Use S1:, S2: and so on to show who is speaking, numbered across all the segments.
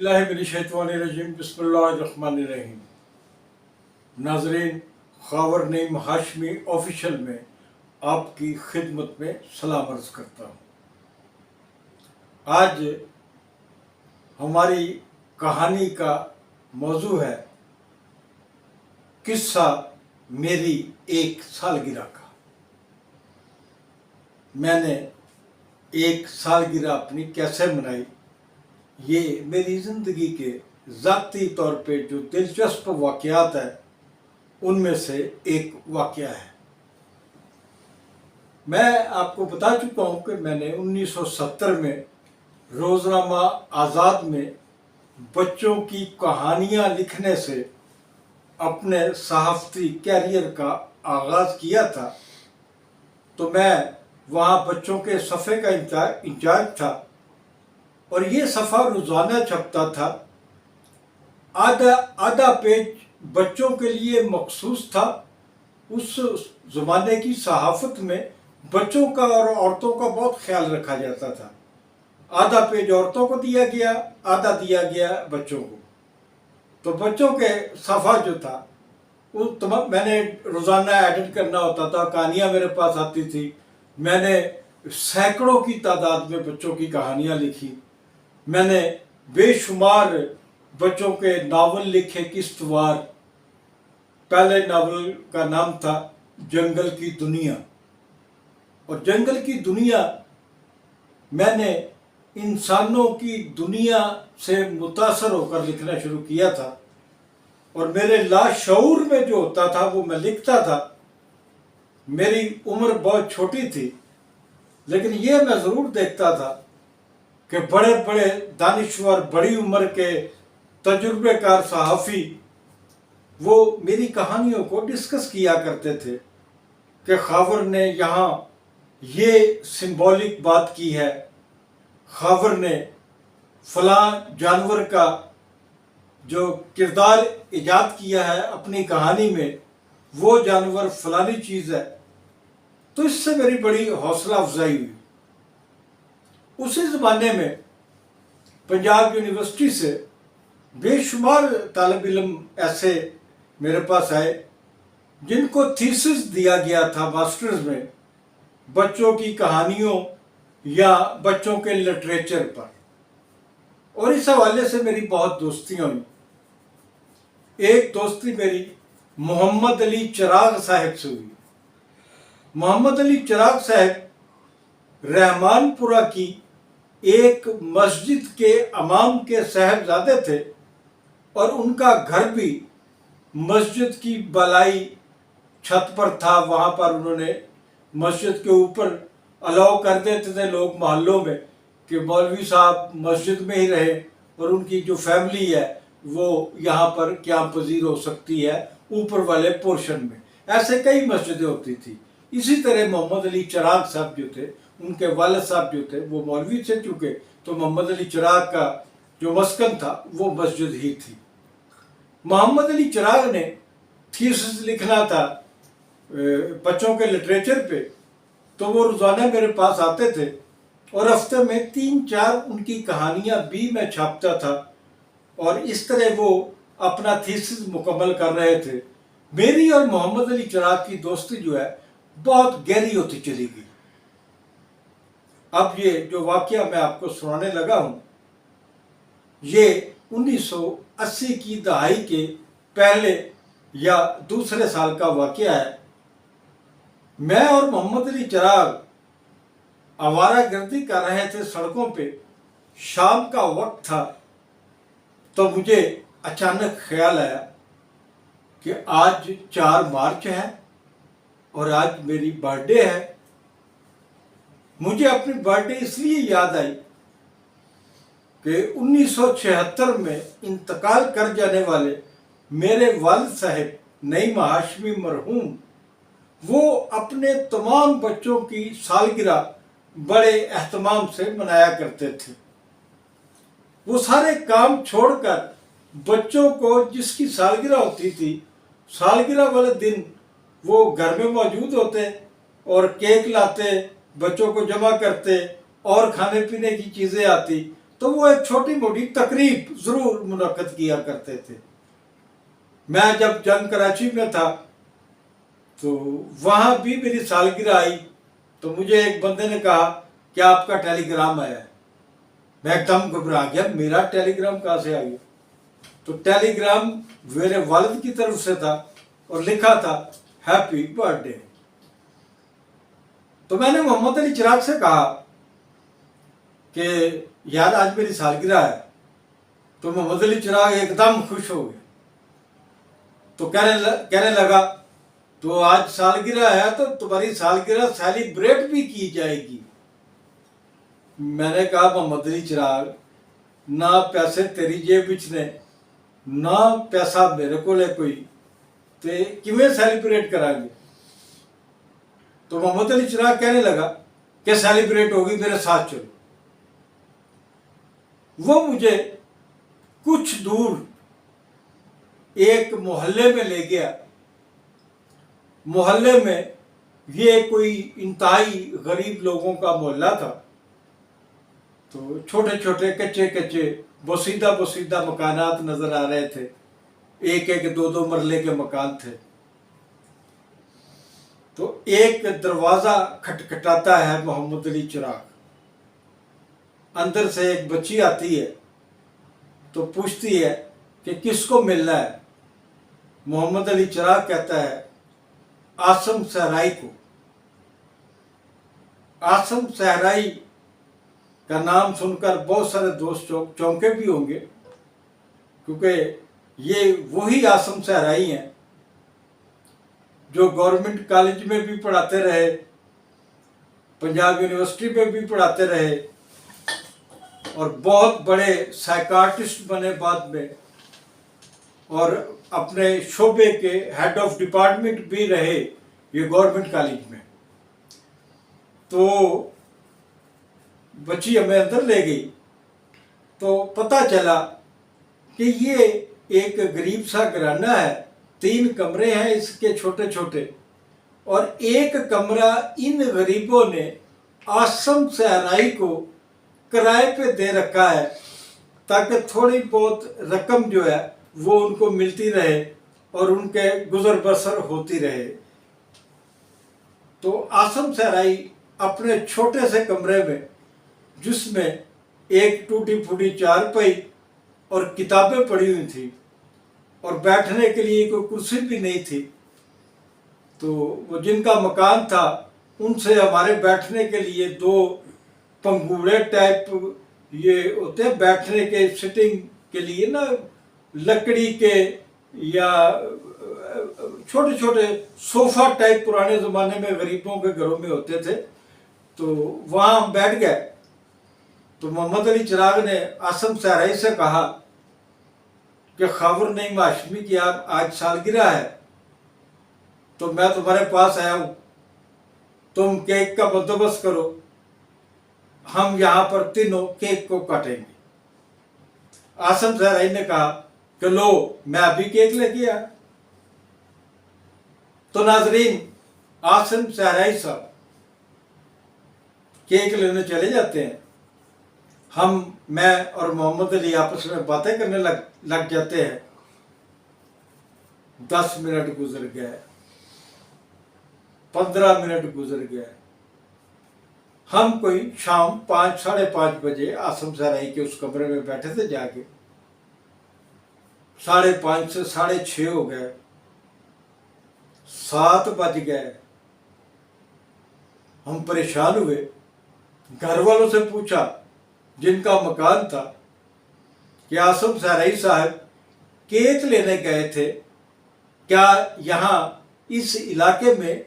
S1: बिस्मिल्लाहिर्रहमानिर्रहीम बिस्मिल्लाहिर्रहमानिर्रहीम। नाज़रीन, ख़ावर नईम हाशमी ऑफिशियल में आपकी खिदमत में सलाम अर्ज़ करता हूँ। आज हमारी कहानी का मौजू है किस्सा मेरी एक सालगिरह का। मैंने एक सालगिरह अपनी कैसे मनाई, ये मेरी ज़िंदगी के ज़ाती तौर पे जो दिलचस्प वाक़यात हैं उनमें से एक वाक़या है। मैं आपको बता चुका हूँ कि मैंने 1970 में रोज़नामा आज़ाद में बच्चों की कहानियाँ लिखने से अपने सहाफ़ती कैरियर का आगाज़ किया था। तो मैं वहाँ बच्चों के सफ़े का इंचार्ज था और ये सफ़ा रोज़ाना छपता था। आधा पेज बच्चों के लिए मखसूस था। उस ज़माने की सहाफ़त में बच्चों का और औरतों का बहुत ख्याल रखा जाता था। आधा पेज औरतों को दिया गया, आधा दिया गया बच्चों को। तो बच्चों के सफ़ा जो था वो मैंने रोज़ाना एडिट करना होता था, कहानियाँ मेरे पास आती थी। मैंने सैकड़ों की तादाद में बच्चों की कहानियाँ लिखी। मैंने बेशुमार बच्चों के नावल लिखे किस्तवार। पहले नावल का नाम था जंगल की दुनिया, और जंगल की दुनिया मैंने इंसानों की दुनिया से मुतासर होकर लिखना शुरू किया था, और मेरे लाशऊर में जो होता था वो मैं लिखता था। मेरी उम्र बहुत छोटी थी, लेकिन ये मैं ज़रूर देखता था कि बड़े बड़े दानिश्वर, बड़ी उम्र के तजुर्बेकार सहाफ़ी वो मेरी कहानियों को डिस्कस किया करते थे कि ख़ावर ने यहाँ ये सिंबॉलिक बात की है, ख़ावर ने फ़लाँ जानवर का जो किरदार ईजाद किया है अपनी कहानी में, वो जानवर फ़लानी चीज़ है। तो इससे मेरी बड़ी हौसला अफजाई हुई। उसी ज़माने में पंजाब यूनिवर्सिटी से बेशुमार तालिब इल्म ऐसे मेरे पास आए जिनको थीसिस दिया गया था मास्टर्स में बच्चों की कहानियों या बच्चों के लिटरेचर पर, और इस हवाले से मेरी बहुत दोस्तियाँ हुई। एक दोस्ती मेरी मोहम्मद अली चिराग साहब से हुई। मोहम्मद अली चिराग साहब रहमानपुरा की एक मस्जिद के इमाम के साहबजादे थे, और उनका घर भी मस्जिद की बलाई छत पर था। वहाँ पर उन्होंने मस्जिद के ऊपर अलाउ कर देते थे लोग मोहल्लों में कि मौलवी साहब मस्जिद में ही रहे, और उनकी जो फैमिली है वो यहाँ पर क्या पजीर हो सकती है ऊपर वाले पोर्शन में। ऐसे कई मस्जिदें होती थी। इसी तरह मोहम्मद अली चिराग साहब जो थे, उनके वालिद साहब जो थे वो मौलवी से चुके, तो मोहम्मद अली चिराग का जो मस्कन था वो मस्जिद ही थी। मोहम्मद अली चिराग ने थीसिस लिखना था बच्चों के लिटरेचर पे, तो वो रोज़ाना मेरे पास आते थे और हफ्ते में 3-4 उनकी कहानियाँ भी मैं छापता था, और इस तरह वो अपना थीसिस मुकम्मल कर रहे थे। मेरी और मोहम्मद अली चिराग की दोस्ती जो है बहुत गहरी होती चली गई। अब ये जो वाक़या मैं आपको सुनाने लगा हूँ, ये 1980 की दहाई के पहले या दूसरे साल का वाक़या है। मैं और मोहम्मद अली चिराग आवारागर्दी कर रहे थे सड़कों पे। शाम का वक्त था, तो मुझे अचानक ख्याल आया कि आज 4 मार्च है और आज मेरी बर्थडे है। मुझे अपनी बर्थडे इसलिए याद आई कि 1976 में इंतकाल कर जाने वाले मेरे वालिद साहब नईम हाशमी मरहूम, वो अपने तमाम बच्चों की सालगिरह बड़े एहतमाम से मनाया करते थे। वो सारे काम छोड़कर बच्चों को जिसकी सालगिरह होती थी, सालगिरह वाले दिन वो घर में मौजूद होते और केक लाते, बच्चों को जमा करते और खाने पीने की चीज़ें आती। तो वो एक छोटी मोटी तकरीब ज़रूर मुनक्कद किया करते थे। मैं जब जंग कराची में था तो वहाँ भी मेरी सालगिरह आई, तो मुझे एक बंदे ने कहा कि आपका टेलीग्राम आया है। मैं एकदम घबरा गया, मेरा टेलीग्राम कहाँ से आ गया? तो टेलीग्राम मेरे वालिद की तरफ से था और लिखा था हैप्पी बर्थडे। तो मैंने मोहम्मद अली चिराग से कहा कि यार आज मेरी सालगिरह है। तो मोहम्मद अली चिराग एकदम खुश हो गए। तो कहने लगा तो आज सालगिरह है तो तुम्हारी सालगिरह सेलिब्रेट भी की जाएगी। मैंने कहा मोहम्मद अली चिराग, ना पैसे तेरी जेब विच ने, ना पैसा मेरे को ले कोई, ते किवें सेलिब्रेट करांगे? तो मोहम्मद अली चिराग कहने लगा कि सेलिब्रेट होगी, मेरे साथ चलो। वो मुझे कुछ दूर एक मोहल्ले में ले गया। मोहल्ले में ये कोई इंतहाई गरीब लोगों का मोहल्ला था। तो छोटे छोटे कच्चे कच्चे बसीदा मकानात नजर आ रहे थे, एक एक दो दो मरले के मकान थे। तो एक दरवाजा खटखटाता है मोहम्मद अली चिराग। अंदर से एक बच्ची आती है तो पूछती है कि किसको मिलना है? मोहम्मद अली चिराग कहता है आसम सहराई को। आसम सहराई का नाम सुनकर बहुत सारे दोस्त चौंके भी होंगे, क्योंकि ये वही आसम सहराई हैं जो गवर्नमेंट कॉलेज में भी पढ़ाते रहे, पंजाब यूनिवर्सिटी में भी पढ़ाते रहे और बहुत बड़े साइकार्टिस्ट बने बाद में, और अपने शोबे के हेड ऑफ डिपार्टमेंट भी रहे ये गवर्नमेंट कॉलेज में। तो बच्ची हमें अंदर ले गई तो पता चला कि ये एक गरीब सा घराना है, 3 कमरे हैं इसके छोटे छोटे, और एक कमरा इन गरीबों ने आसम सहराई को किराए पे दे रखा है ताकि थोड़ी बहुत रकम जो है वो उनको मिलती रहे और उनके गुजर बसर होती रहे। तो आसम सहराई अपने छोटे से कमरे में, जिसमें एक टूटी फूटी चारपाई और किताबें पड़ी हुई थी और बैठने के लिए कोई कुर्सी भी नहीं थी, तो वो जिनका मकान था उनसे हमारे बैठने के लिए 2 पंगूड़े टाइप ये होते हैं बैठने के, सिटिंग के लिए ना, लकड़ी के या छोटे छोटे सोफा टाइप पुराने ज़माने में गरीबों के घरों में होते थे। तो वहाँ हम बैठ गए। तो मोहम्मद अली चिराग ने आसम सहराई से कहा कि खबर नहीं हाशमी की आप आज सालगिरह है, तो मैं तुम्हारे पास आया हूँ, तुम केक का बंदोबस्त करो, हम यहाँ पर तीनों केक को काटेंगे। आसम सहराई ने कहा कि लो मैं अभी केक लेके आया। तो नाजरीन, आसम सहराई साहब केक लेने चले जाते हैं, मैं और मोहम्मद अली आपस में बातें करने लग जाते हैं। 10 मिनट गुजर गए, 15 मिनट गुजर गए। हम कोई शाम 5 साढ़े 5 बजे आसम सहराई के उस कमरे में बैठे थे जाके। 5:30 से 6:30 हो गए, 7 बज गए। हम परेशान हुए, घर वालों से पूछा जिनका मकान था कि आसम सहराई साहब केक लेने गए थे, क्या यहाँ इस इलाके में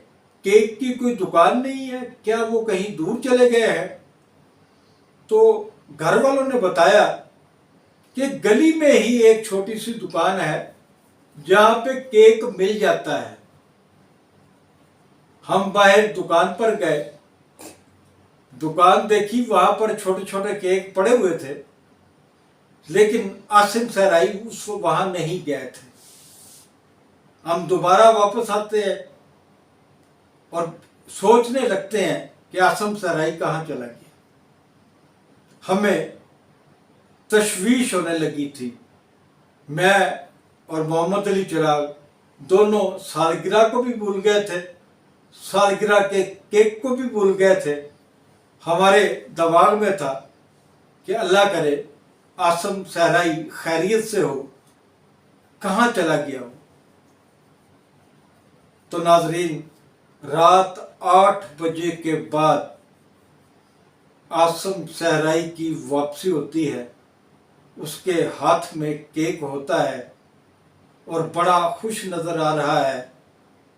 S1: केक की कोई दुकान नहीं है, क्या वो कहीं दूर चले गए हैं? तो घर वालों ने बताया कि गली में ही एक छोटी सी दुकान है जहाँ पे केक मिल जाता है। हम बाहर दुकान पर गए, दुकान देखी, वहां पर छोटे छोटे केक पड़े हुए थे, लेकिन आसिम सहराई उस वहां नहीं गए थे। हम दोबारा वापस आते हैं और सोचने लगते हैं कि आसिम सहराई कहाँ चला गया। हमें तशवीश होने लगी थी। मैं और मोहम्मद अली चिराग दोनों सालगिरह को भी भूल गए थे, सालगिरह के केक को भी भूल गए थे। हमारे दिमाग में था कि अल्लाह करे आसम सहराई खैरियत से हो, कहाँ चला गया हो। तो नाजरीन, रात 8 बजे के बाद आसम सहराई की वापसी होती है। उसके हाथ में केक होता है और बड़ा खुश नज़र आ रहा है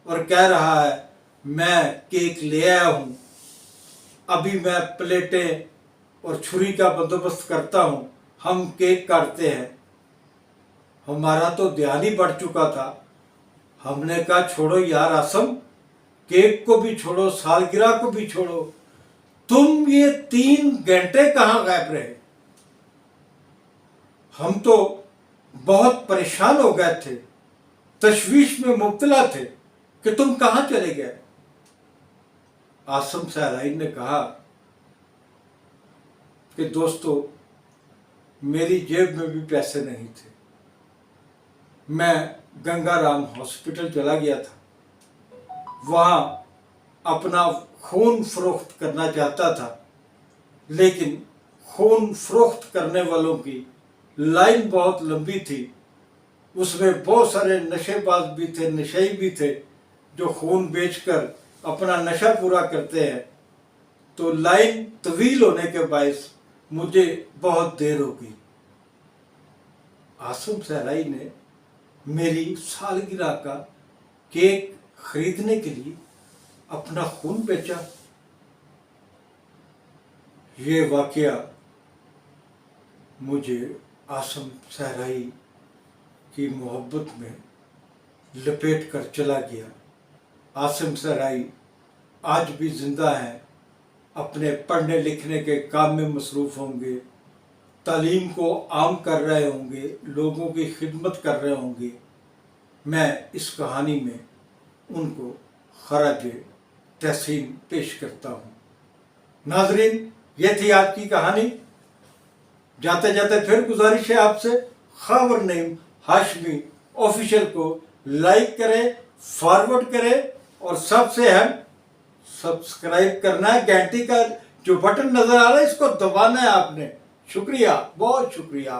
S1: और कह रहा है, मैं केक ले आया हूँ, अभी मैं प्लेटें और छुरी का बंदोबस्त करता हूँ, हम केक काटते हैं। हमारा तो ध्यान ही बढ़ चुका था। हमने कहा छोड़ो यार आसम, केक को भी छोड़ो, सालगिरह को भी छोड़ो, तुम ये 3 घंटे कहाँ गायब रहे। हम तो बहुत परेशान हो गए थे, तशवीश में मुब्तला थे कि तुम कहाँ चले गए। आसम सहराई ने कहा कि दोस्तों, मेरी जेब में भी पैसे नहीं थे, मैं गंगाराम हॉस्पिटल चला गया था, वहाँ अपना खून फरोख्त करना चाहता था, लेकिन खून फरोख्त करने वालों की लाइन बहुत लंबी थी। उसमें बहुत सारे नशेबाज भी थे, नशेई भी थे, जो खून बेचकर अपना नशा पूरा करते हैं। तो लाइन तवील होने के बायस मुझे बहुत देर हो गई। आसम सहराई ने मेरी सालगिरह का केक खरीदने के लिए अपना खून बेचा। ये वाकया मुझे आसम सहराई की मोहब्बत में लपेट कर चला गया। आसम सहराई आज भी जिंदा हैं, अपने पढ़ने लिखने के काम में मसरूफ़ होंगे, तालीम को आम कर रहे होंगे, लोगों की खिदमत कर रहे होंगे। मैं इस कहानी में उनको खराज तहसीन पेश करता हूँ। नाजरीन, ये थी आज की कहानी। जाते जाते फिर गुजारिश है आपसे, खबर नईम हाशमी ऑफिशियल को लाइक करें, फॉरवर्ड करें और सबसे अहम सब्सक्राइब करना है। घंटी का जो बटन नजर आ रहा है इसको दबाना है आपने। शुक्रिया, बहुत शुक्रिया।